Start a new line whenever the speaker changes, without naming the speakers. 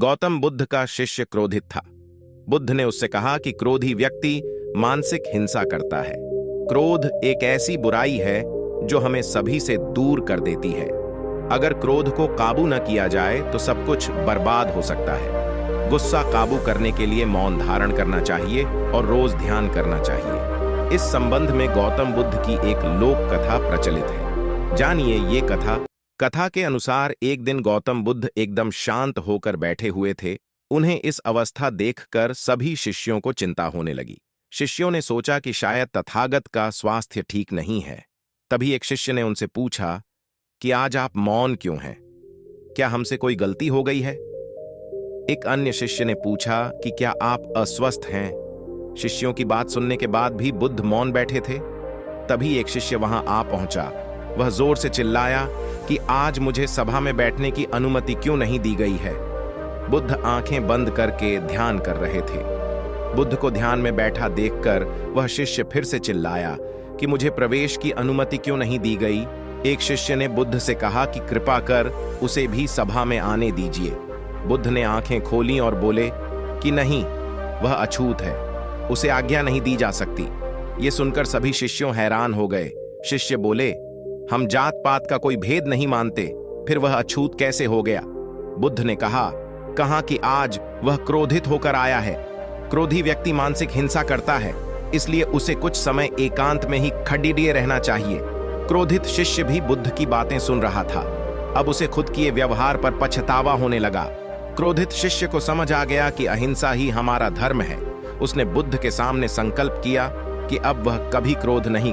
गौतम बुद्ध का शिष्य क्रोधित था। बुद्ध ने उससे कहा कि क्रोधी व्यक्ति मानसिक हिंसा करता है। क्रोध एक ऐसी बुराई है जो हमें सभी से दूर कर देती है। अगर क्रोध को काबू न किया जाए तो सब कुछ बर्बाद हो सकता है। गुस्सा काबू करने के लिए मौन धारण करना चाहिए और रोज ध्यान करना चाहिए। इस संबंध में गौतम बुद्ध की एक लोक कथा प्रचलित है। जानिए ये कथा के अनुसार एक दिन गौतम बुद्ध एकदम शांत होकर बैठे हुए थे। उन्हें इस अवस्था देखकर सभी शिष्यों को चिंता होने लगी। शिष्यों ने सोचा कि शायद तथागत का स्वास्थ्य ठीक नहीं है। तभी एक शिष्य ने उनसे पूछा कि आज आप मौन क्यों हैं? क्या हमसे कोई गलती हो गई है? एक अन्य शिष्य ने पूछा कि क्या आप अस्वस्थ हैं? शिष्यों की बात सुनने के बाद भी बुद्ध मौन बैठे थे। तभी एक शिष्य वहां आ पहुंचा। वह जोर से चिल्लाया कि आज मुझे सभा में बैठने की अनुमति क्यों नहीं दी गई है? बुद्ध आंखें बंद करके ध्यान कर रहे थे। बुद्ध को ध्यान में बैठा देखकर वह शिष्य फिर से चिल्लाया कि मुझे प्रवेश की अनुमति क्यों नहीं दी गई? एक शिष्य ने बुद्ध से कहा कि कृपा कर उसे भी सभा में आने दीजिए। बुद्ध ने आंखें खोलीं और बोले कि नहीं, वह अछूत है, उसे आज्ञा नहीं दी जा सकती। ये सुनकर सभी शिष्यों हैरान हो गए। शिष्य बोले, हम जात पात का कोई भेद नहीं मानते, फिर वह अछूत कैसे हो गया? बुद्ध ने कहा कि आज वह क्रोधित होकर आया है। क्रोधी व्यक्ति मानसिक हिंसा करता है, इसलिए उसे कुछ समय एकांत में ही खड़ीडिए रहना चाहिए। क्रोधित शिष्य भी बुद्ध की बातें सुन रहा था। अब उसे खुद किए व्यवहार पर पछतावा होने लगा। क्रोधित शिष्य को समझ आ गया कि अहिंसा ही हमारा धर्म है। उसने बुद्ध के सामने संकल्प किया कि अब वह कभी क्रोध नहीं